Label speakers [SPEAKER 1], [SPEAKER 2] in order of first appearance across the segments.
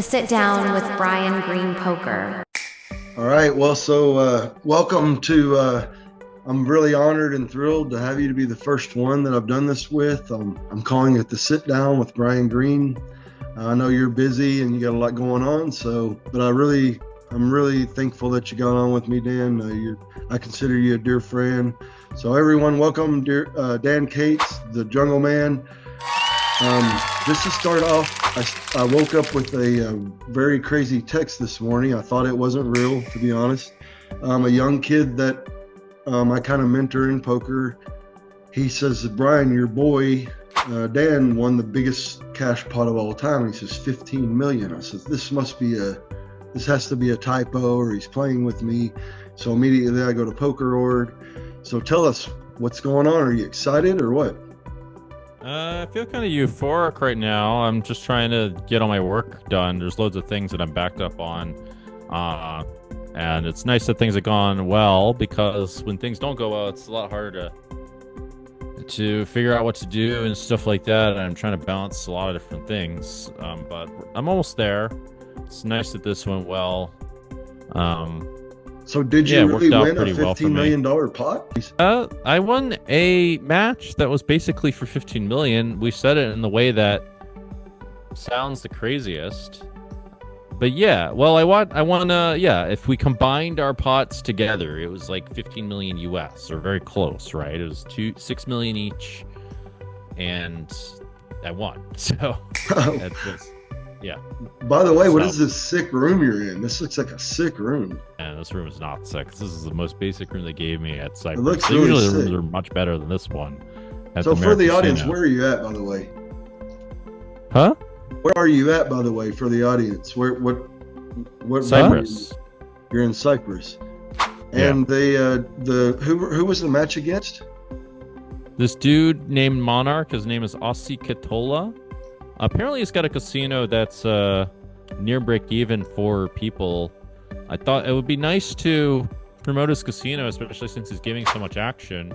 [SPEAKER 1] Sit Down with Brian Green Poker.
[SPEAKER 2] All right. Well, so welcome to, I'm really honored and thrilled to have you to be the first one that I've done this with. I'm calling it the Sit Down with Brian Green. I know you're busy and you got a lot going on, but I'm really thankful that you got on with me, Dan. I consider you a dear friend. So everyone, welcome Dan Cates, the Jungleman. Just to start off, I woke up with a very crazy text this morning. I thought it wasn't real, to be honest. A young kid that I kind of mentor in poker. He says, Brian, your boy, Dan, won the biggest cash pot of all time. He says 15 million. I said, this has to be a typo, or he's playing with me. So immediately I go to poker.org. So tell us what's going on. Are you excited or what?
[SPEAKER 3] I feel kind of euphoric right now. I'm just trying to get all my work done. There's loads of things that I'm backed up on. And it's nice that things have gone well, because when things don't go well, it's a lot harder to figure out what to do and stuff like that. And I'm trying to balance a lot of different things. But I'm almost there. It's nice that this went well.
[SPEAKER 2] So did you really win a $15 million pot?
[SPEAKER 3] I won a match that was basically for 15 million. We said it in the way that sounds the craziest. But yeah, well, I won, if we combined our pots together, it was like 15 million US, or very close, right? It was 6 million each, and I won. So that's just, yeah.
[SPEAKER 2] By the way, what is this sick room you're in? This looks like a sick room.
[SPEAKER 3] And this room is not sick. This is the most basic room they gave me at Cyprus.
[SPEAKER 2] It looks really
[SPEAKER 3] usually
[SPEAKER 2] sick.
[SPEAKER 3] The rooms are much better than this one.
[SPEAKER 2] So for the audience, where are you at, by the way?
[SPEAKER 3] Huh?
[SPEAKER 2] Where are you at, by the way, for the audience? What
[SPEAKER 3] Cyprus.
[SPEAKER 2] You're in Cyprus. And
[SPEAKER 3] yeah.
[SPEAKER 2] Who was the match against?
[SPEAKER 3] This dude named Monarch. His name is Ossi Katola. Apparently he's got a casino that's near break even for people. I thought it would be nice to promote his casino, especially since he's giving so much action.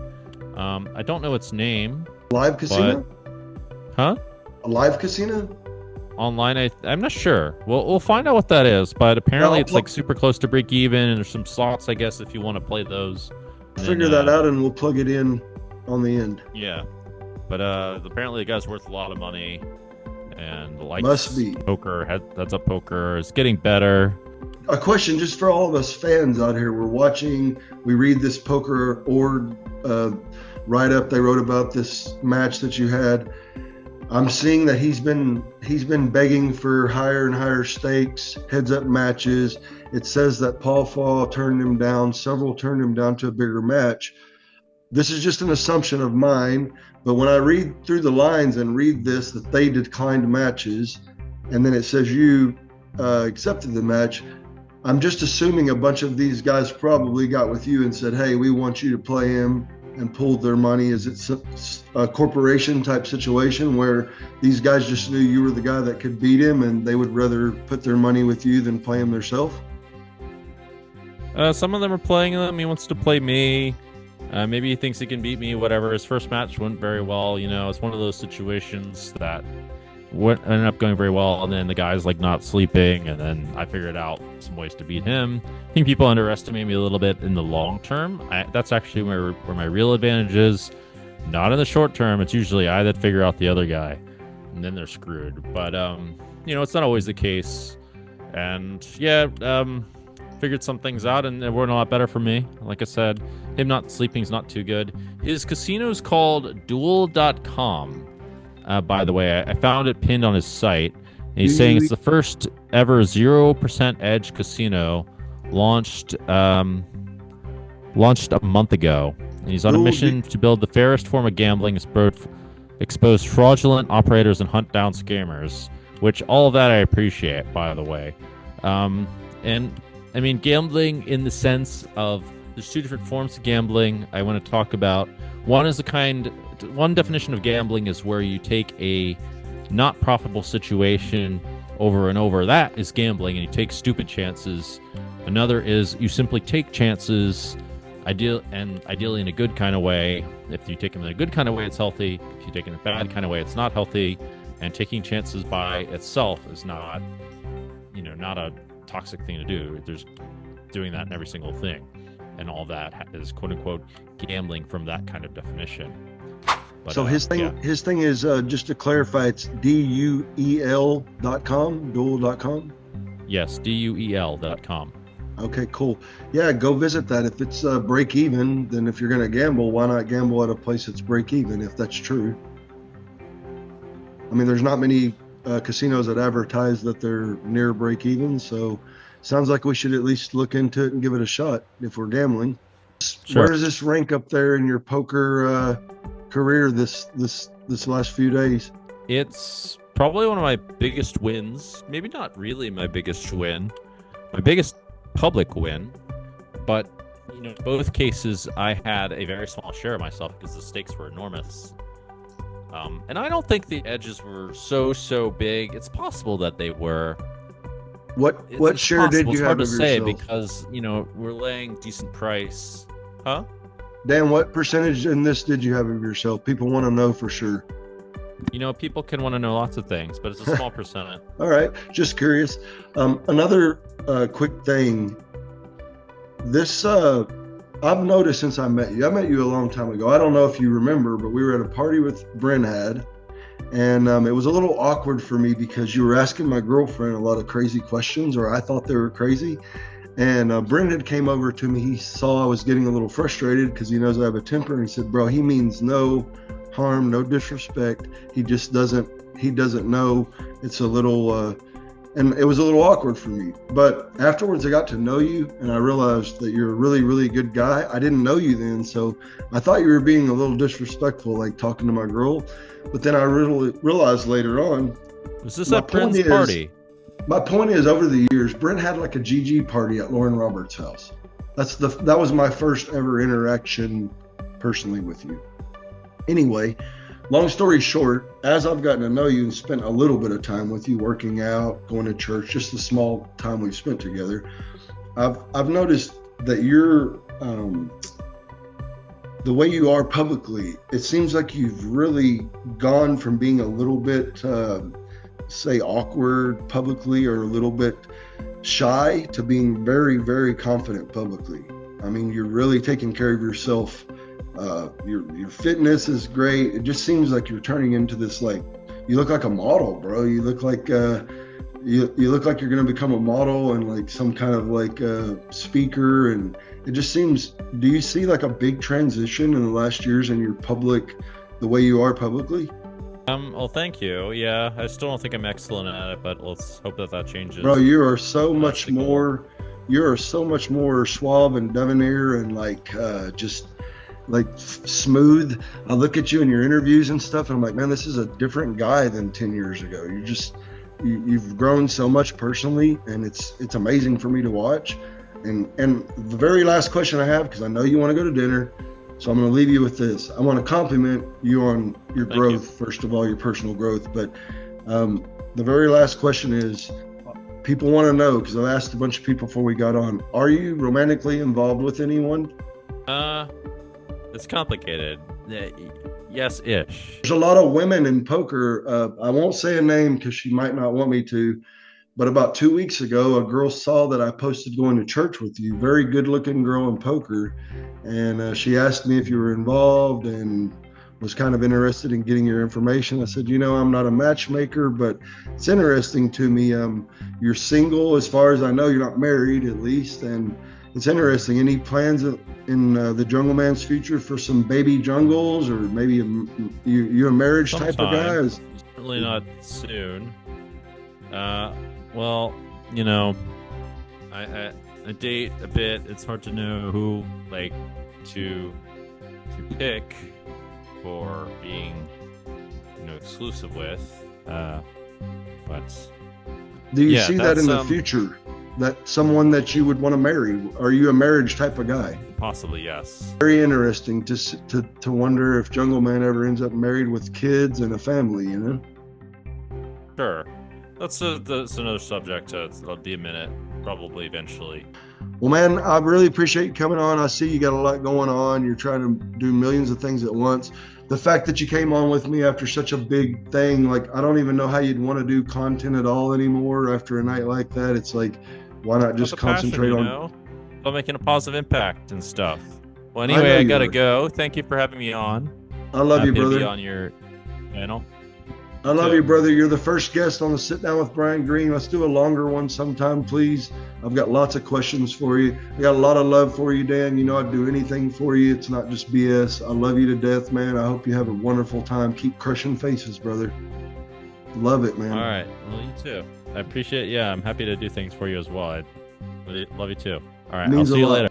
[SPEAKER 3] I don't know its name.
[SPEAKER 2] Live casino?
[SPEAKER 3] Huh?
[SPEAKER 2] A live casino?
[SPEAKER 3] Online, I'm not sure. We'll find out what that is, but apparently it's like super close to break even, and there's some slots, I guess, if you want to play those.
[SPEAKER 2] Figure that out, and we'll plug it in on the end.
[SPEAKER 3] Yeah, but apparently the guy's worth a lot of money, and the likes
[SPEAKER 2] must be
[SPEAKER 3] poker. Heads up poker is getting better.
[SPEAKER 2] A question just for all of us fans out here. We're watching. We read this poker.org write-up. They wrote about this match that you had. I'm seeing that he's been begging for higher and higher stakes, heads-up matches. It says that Paul Fall turned him down. Several turned him down to a bigger match. This is just an assumption of mine, but when I read through the lines and read this, that they declined matches, and then it says you accepted the match, I'm just assuming a bunch of these guys probably got with you and said, hey, we want you to play him, and pulled their money. Is it a corporation type situation where these guys just knew you were the guy that could beat him, and they would rather put their money with you than play him themselves?
[SPEAKER 3] Some of them are playing him. He wants to play me. Maybe he thinks he can beat me, whatever. His first match went very well. You know, it's one of those situations that ended up going very well, and then the guy's like not sleeping, and then I figured out some ways to beat him. I think people underestimate me a little bit in the long term. That's actually where my real advantage is. Not in the short term. It's usually I that figure out the other guy, and then they're screwed. But you know, it's not always the case. And yeah, figured some things out, and it worked a lot better for me. Like I said, him not sleeping is not too good. His casino's called Duel.com. By the way, I found it pinned on his site. And he's saying it's the first ever 0% edge casino launched a month ago. And he's on a mission to build the fairest form of gambling, expose fraudulent operators, and hunt down scammers. Which all of that I appreciate, by the way. And I mean, gambling in the sense of there's two different forms of gambling I want to talk about. One definition of gambling is where you take a not profitable situation over and over. That is gambling, and you take stupid chances. Another is you simply take chances, ideally in a good kind of way. If you take them in a good kind of way, it's healthy. If you take them in a bad kind of way, it's not healthy. And taking chances by itself is not not a toxic thing to do. There's doing that in every single thing, and all that is quote unquote gambling from that kind of definition. But,
[SPEAKER 2] so his thing is, just to clarify, it's duel.com, duel.com.
[SPEAKER 3] Yes, duel.com.
[SPEAKER 2] Okay, cool. Yeah, go visit that. If it's break even, then if you're going to gamble, why not gamble at a place that's break even, if that's true? I mean, there's not many casinos that advertise that they're near break even, so sounds like we should at least look into it and give it a shot if we're gambling. Sure. Where does this rank up there in your poker career this last few days?
[SPEAKER 3] It's probably one of my biggest wins. Maybe not really my biggest win, my biggest public win, but both cases I had a very small share of myself because the stakes were enormous. And I don't think the edges were so big. It's possible that they were.
[SPEAKER 2] What share did you have of yourself? It's hard to say
[SPEAKER 3] because we're laying decent price. Huh?
[SPEAKER 2] Dan, what percentage in this did you have of yourself? People want to know for sure.
[SPEAKER 3] People can want to know lots of things, but it's a small percentage.
[SPEAKER 2] All right, just curious. Another quick thing. This I've noticed since I met you. I met you a long time ago. I don't know if you remember, but we were at a party with Bryn had, and it was a little awkward for me because you were asking my girlfriend a lot of crazy questions, or I thought they were crazy. And Bryn had came over to me. He saw I was getting a little frustrated because he knows I have a temper, and he said, "Bro, he means no harm, no disrespect. He just doesn't know." It's a little and it was a little awkward for me. But afterwards I got to know you, and I realized that you're a really, really good guy. I didn't know you then, so I thought you were being a little disrespectful, like talking to my girl. But then I really realized later on,
[SPEAKER 3] was this at Bryn's party?
[SPEAKER 2] My point is, over the years, Bryn had like a GG party at Lauren Roberts' house. That was my first ever interaction personally with you. Anyway, long story short, as I've gotten to know you and spent a little bit of time with you, working out, going to church, just the small time we've spent together, I've noticed that you're the way you are publicly. It seems like you've really gone from being a little bit say awkward publicly or a little bit shy to being very, very confident publicly. I mean, you're really taking care of yourself. Your fitness is great. It just seems like you're turning into this, like, you look like a model, bro. You look like you look like you're going to become a model and like some kind of like speaker. And it just seems, do you see like a big transition in the last years in your public, the way you are publicly?
[SPEAKER 3] Well, thank you. Yeah, I still don't think I'm excellent at it, but let's hope that changes.
[SPEAKER 2] Bro, you are so much more. You are so much more suave and debonair and like just like smooth. I look at you in your interviews and stuff, and I'm like, man, this is a different guy than 10 years ago. You've grown so much personally, and it's amazing for me to watch. And the very last question I have, because I know you want to go to dinner, so I'm going to leave you with this. I want to compliment you on your growth, first of all, your personal growth. But the very last question is, people want to know, because I've asked a bunch of people before we got on, are you romantically involved with anyone?
[SPEAKER 3] It's complicated. Yes-ish.
[SPEAKER 2] There's a lot of women in poker. I won't say a name because she might not want me to. But about 2 weeks ago, a girl saw that I posted going to church with you. Very good-looking girl in poker. And she asked me if you were involved and was kind of interested in getting your information. I said, I'm not a matchmaker, but it's interesting to me. You're single, as far as I know. You're not married, at least. And it's interesting. Any plans in the Jungleman's future for some baby jungles, or maybe you a marriage
[SPEAKER 3] sometime
[SPEAKER 2] type of guy?
[SPEAKER 3] Certainly not soon. Well, I date a bit. It's hard to know who to pick for being exclusive with. But
[SPEAKER 2] do you see that in the future? That someone that you would want to marry? Are you a marriage type of guy?
[SPEAKER 3] Possibly, yes.
[SPEAKER 2] Very interesting to wonder if Jungleman ever ends up married with kids and a family,
[SPEAKER 3] Sure. That's another subject. I'll be a minute, probably eventually.
[SPEAKER 2] Well, man, I really appreciate you coming on. I see you got a lot going on. You're trying to do millions of things at once. the fact that you came on with me after such a big thing, like I don't even know how you'd want to do content at all anymore after a night like that. It's like, why not just concentrate on
[SPEAKER 3] making a positive impact and stuff. Well, anyway, I gotta go. Thank you for having me on.
[SPEAKER 2] I love you, brother.
[SPEAKER 3] To be on your channel.
[SPEAKER 2] I love you, brother. You're the first guest on the Sit Down with Brian Green. Let's do a longer one sometime, please. I've got lots of questions for you. I got a lot of love for you, Dan. You know I'd do anything for you. It's not just BS. I love you to death, man. I hope you have a wonderful time. Keep crushing faces, brother. Love it, man.
[SPEAKER 3] All right. Well, you too. I appreciate it. Yeah, I'm happy to do things for you as well. I love you too. All right. I'll see you later.